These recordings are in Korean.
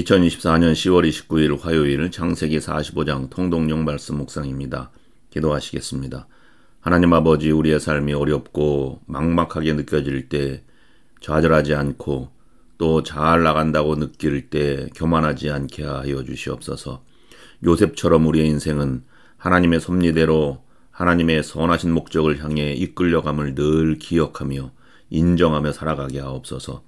2024년 10월 29일 화요일 창세기 45장 통독용 말씀 묵상입니다. 기도하시겠습니다. 하나님 아버지, 우리의 삶이 어렵고 막막하게 느껴질 때 좌절하지 않고 또 잘 나간다고 느낄 때 교만하지 않게 하여 주시옵소서. 요셉처럼 우리의 인생은 하나님의 섭리대로 하나님의 선하신 목적을 향해 이끌려감을 늘 기억하며 인정하며 살아가게 하옵소서.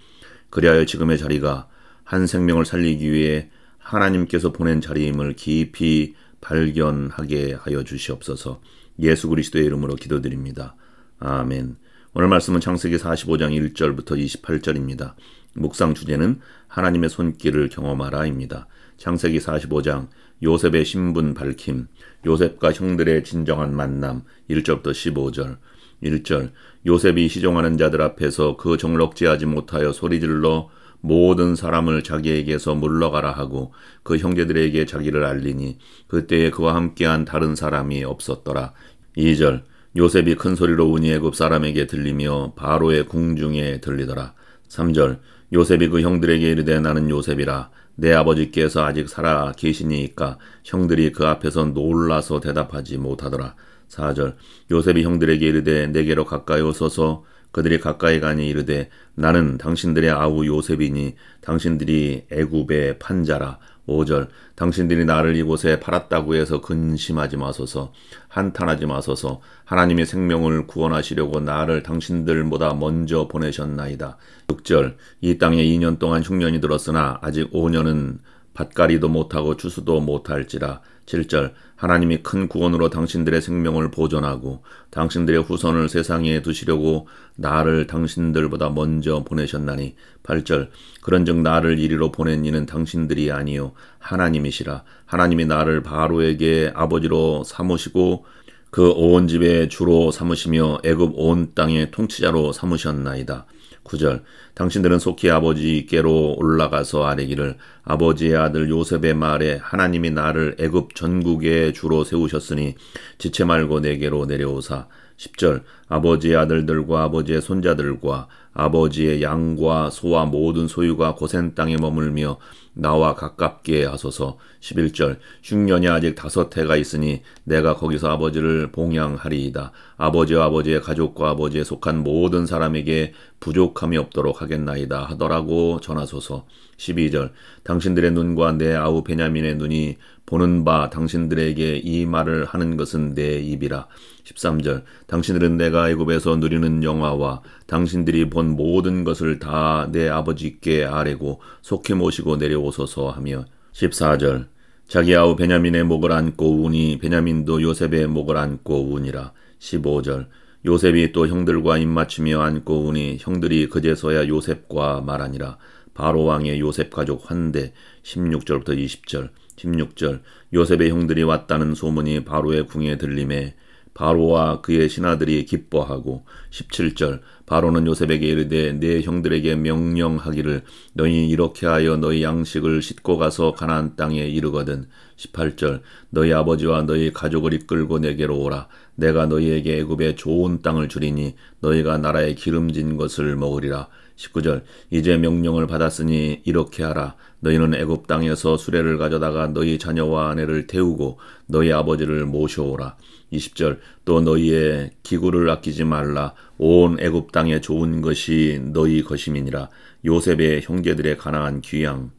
그리하여 지금의 자리가 한 생명을 살리기 위해 하나님께서 보낸 자리임을 깊이 발견하게 하여 주시옵소서. 예수 그리스도의 이름으로 기도드립니다. 아멘. 오늘 말씀은 창세기 45장 1절부터 28절입니다. 묵상 주제는 하나님의 손길을 경험하라입니다. 창세기 45장 요셉의 신분 밝힘, 요셉과 형들의 진정한 만남 1절부터 15절. 1절 요셉이 시종하는 자들 앞에서 그 정럭지하지 못하여 소리질러 모든 사람을 자기에게서 물러가라 하고 그 형제들에게 자기를 알리니 그때에 그와 함께한 다른 사람이 없었더라. 2절 요셉이 큰 소리로 우니 애굽 사람에게 들리며 바로의 궁중에 들리더라. 3절 요셉이 그 형들에게 이르되 나는 요셉이라 내 아버지께서 아직 살아 계시니이까 형들이 그 앞에서 놀라서 대답하지 못하더라. 4절 요셉이 형들에게 이르되 내게로 가까이 오소서. 그들이 가까이 가니 이르되 나는 당신들의 아우 요셉이니 당신들이 애굽의 판자라. 5절 당신들이 나를 이곳에 팔았다고 해서 근심하지 마소서. 한탄하지 마소서. 하나님의 생명을 구원하시려고 나를 당신들보다 먼저 보내셨나이다. 6절 이 땅에 2년 동안 흉년이 들었으나 아직 5년은 밭갈이도 못하고 추수도 못할지라. 7절 하나님이 큰 구원으로 당신들의 생명을 보존하고 당신들의 후손을 세상에 두시려고 나를 당신들보다 먼저 보내셨나니. 8절 그런즉 나를 이리로 보낸 이는 당신들이 아니요 하나님이시라. 하나님이 나를 바로에게 아버지로 삼으시고 그 온 집의 주로 삼으시며 애굽 온 땅의 통치자로 삼으셨나이다. 9절 당신들은 속히 아버지께로 올라가서 아뢰기를 아버지의 아들 요셉의 말에 하나님이 나를 애굽 전국의 주로 세우셨으니 지체 말고 내게로 내려오사. 10절 아버지의 아들들과 아버지의 손자들과 아버지의 양과 소와 모든 소유가 고센 땅에 머물며 나와 가깝게 하소서. 11절 흉년이 아직 5해가 있으니 내가 거기서 아버지를 봉양하리이다. 아버지와 아버지의 가족과 아버지에 속한 모든 사람에게 부족함이 없도록 하겠나이다 하더라고 전하소서. 12절 당신들의 눈과 내 아우 베냐민의 눈이 보는 바 당신들에게 이 말을 하는 것은 내 입이라. 13절 당신들은 내가 애굽에서 누리는 영화와 당신들이 본 모든 것을 다 내 아버지께 아뢰고 속히 모시고 내려오소서 하며. 14절 자기 아우 베냐민의 목을 안고 우니 베냐민도 요셉의 목을 안고 우니라. 15절 요셉이 또 형들과 입맞추며 안고 우니 형들이 그제서야 요셉과 말하니라. 바로 왕의 요셉 가족 환대. 16절부터 20절 16절 요셉의 형들이 왔다는 소문이 바로의 궁에 들림에 바로와 그의 신하들이 기뻐하고. 17절 바로는 요셉에게 이르되 내 형들에게 명령하기를 너희 이렇게 하여 너희 양식을 싣고 가서 가나안 땅에 이르거든. 18절 너희 아버지와 너희 가족을 이끌고 내게로 오라. 내가 너희에게 애굽의 좋은 땅을 주리니 너희가 나라의 기름진 것을 먹으리라. 19절 이제 명령을 받았으니 이렇게 하라. 너희는 애굽 땅에서 수레를 가져다가 너희 자녀와 아내를 태우고 너희 아버지를 모셔오라. 20절 또 너희의 기구를 아끼지 말라. 온 애굽 땅에 좋은 것이 너희 것임이니라. 요셉의 형제들의 가나안 귀양.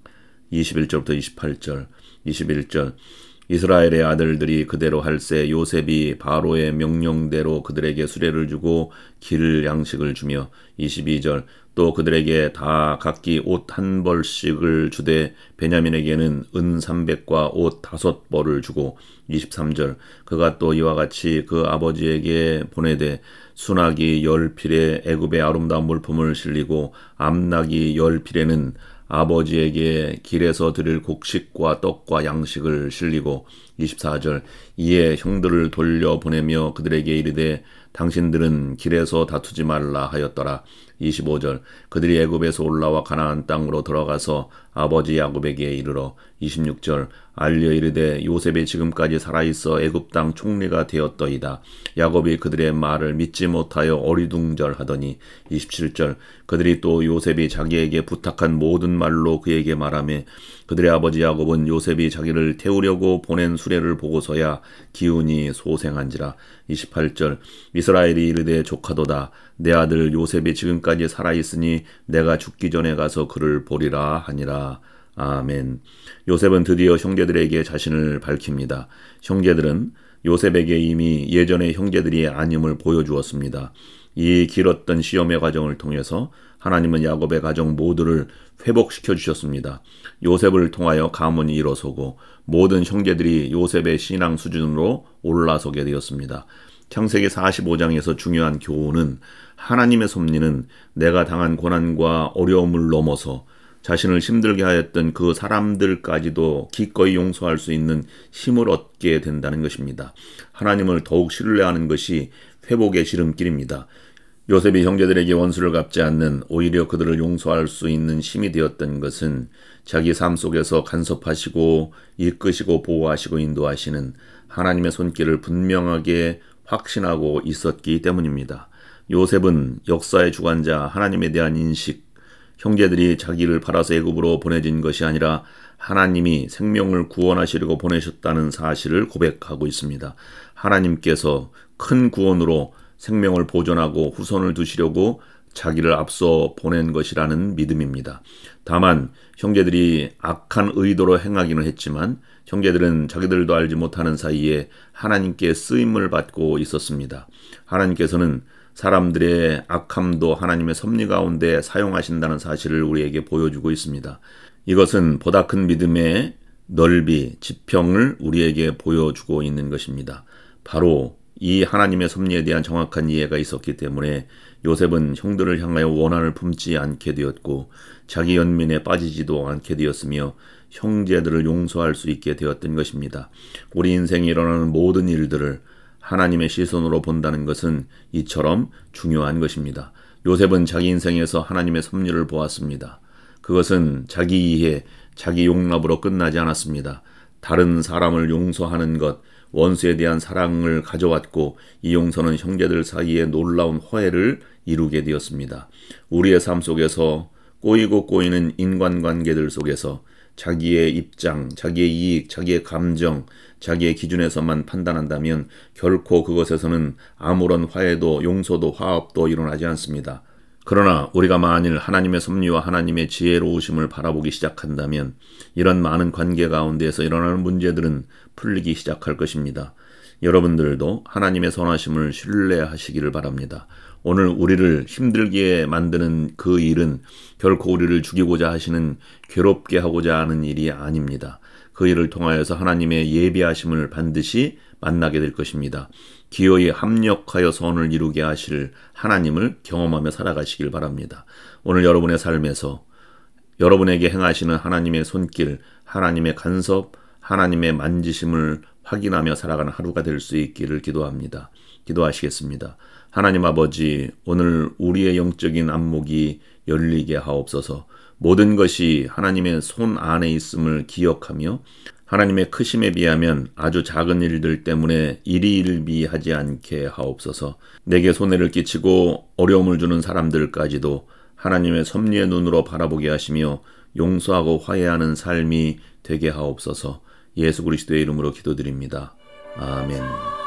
21절부터 28절 21절 이스라엘의 아들들이 그대로 할세 요셉이 바로의 명령대로 그들에게 수레를 주고 길 양식을 주며. 22절 또 그들에게 다 각기 옷 1벌씩을 주되 베냐민에게는 은 300과 옷 5벌을 주고. 23절 그가 또 이와 같이 그 아버지에게 보내되 순하기 10필에 애굽의 아름다운 물품을 실리고 암나기 10필에는 아버지에게 길에서 드릴 곡식과 떡과 양식을 실리고. 24절 이에 형들을 돌려보내며 그들에게 이르되 당신들은 길에서 다투지 말라 하였더라. 25절 그들이 애굽에서 올라와 가나안 땅으로 들어가서 아버지 야곱에게 이르러 26절 알려 이르되 요셉이 지금까지 살아있어 애굽 땅 총리가 되었더이다. 야곱이 그들의 말을 믿지 못하여 어리둥절하더니 27절 그들이 또 요셉이 자기에게 부탁한 모든 말로 그에게 말하며 그들의 아버지 야곱은 요셉이 자기를 태우려고 보낸 수레를 보고서야 기운이 소생한지라. 28절 이스라엘이 이르되 조카도다. 내 아들 요셉이 지금까지 살아있으니 내가 죽기 전에 가서 그를 보리라 하니라. 아멘. 요셉은 드디어 형제들에게 자신을 밝힙니다. 형제들은 요셉에게 이미 예전에 형제들이 아님을 보여주었습니다. 이 길었던 시험의 과정을 통해서 하나님은 야곱의 가정 모두를 회복시켜 주셨습니다. 요셉을 통하여 가문이 일어서고 모든 형제들이 요셉의 신앙 수준으로 올라서게 되었습니다. 창세기 45장에서 중요한 교훈은 하나님의 섭리는 내가 당한 고난과 어려움을 넘어서 자신을 힘들게 하였던 그 사람들까지도 기꺼이 용서할 수 있는 힘을 얻게 된다는 것입니다. 하나님을 더욱 신뢰하는 것이 회복의 지름길입니다. 요셉이 형제들에게 원수를 갚지 않는 오히려 그들을 용서할 수 있는 힘이 되었던 것은 자기 삶 속에서 간섭하시고 이끄시고 보호하시고 인도하시는 하나님의 손길을 분명하게 확신하고 있었기 때문입니다. 요셉은 역사의 주관자 하나님에 대한 인식, 형제들이 자기를 팔아서 애굽으로 보내진 것이 아니라 하나님이 생명을 구원하시려고 보내셨다는 사실을 고백하고 있습니다. 하나님께서 큰 구원으로 생명을 보존하고 후손을 두시려고 자기를 앞서 보낸 것이라는 믿음입니다. 다만 형제들이 악한 의도로 행하기는 했지만 형제들은 자기들도 알지 못하는 사이에 하나님께 쓰임을 받고 있었습니다. 하나님께서는 사람들의 악함도 하나님의 섭리 가운데 사용하신다는 사실을 우리에게 보여주고 있습니다. 이것은 보다 큰 믿음의 넓이, 지평을 우리에게 보여주고 있는 것입니다. 바로 이 하나님의 섭리에 대한 정확한 이해가 있었기 때문에 요셉은 형들을 향하여 원한을 품지 않게 되었고 자기 연민에 빠지지도 않게 되었으며 형제들을 용서할 수 있게 되었던 것입니다. 우리 인생에 일어나는 모든 일들을 하나님의 시선으로 본다는 것은 이처럼 중요한 것입니다. 요셉은 자기 인생에서 하나님의 섭리를 보았습니다. 그것은 자기 이해, 자기 용납으로 끝나지 않았습니다. 다른 사람을 용서하는 것, 원수에 대한 사랑을 가져왔고 이 용서는 형제들 사이에 놀라운 화해를 이루게 되었습니다. 우리의 삶 속에서 꼬이고 꼬이는 인간관계들 속에서 자기의 입장, 자기의 이익, 자기의 감정, 자기의 기준에서만 판단한다면 결코 그것에서는 아무런 화해도 용서도 화합도 일어나지 않습니다. 그러나 우리가 만일 하나님의 섭리와 하나님의 지혜로우심을 바라보기 시작한다면 이런 많은 관계 가운데에서 일어나는 문제들은 풀리기 시작할 것입니다. 여러분들도 하나님의 선하심을 신뢰하시기를 바랍니다. 오늘 우리를 힘들게 만드는 그 일은 결코 우리를 죽이고자 하시는 괴롭게 하고자 하는 일이 아닙니다. 그 일을 통하여서 하나님의 예비하심을 반드시 만나게 될 것입니다. 기어이 합력하여 선을 이루게 하실 하나님을 경험하며 살아가시길 바랍니다. 오늘 여러분의 삶에서 여러분에게 행하시는 하나님의 손길, 하나님의 간섭, 하나님의 만지심을 확인하며 살아가는 하루가 될 수 있기를 기도합니다. 기도하시겠습니다. 하나님 아버지, 오늘 우리의 영적인 안목이 열리게 하옵소서. 모든 것이 하나님의 손 안에 있음을 기억하며 하나님의 크심에 비하면 아주 작은 일들 때문에 일희일비하지 않게 하옵소서. 내게 손해를 끼치고 어려움을 주는 사람들까지도 하나님의 섭리의 눈으로 바라보게 하시며 용서하고 화해하는 삶이 되게 하옵소서. 예수 그리스도의 이름으로 기도드립니다. 아멘.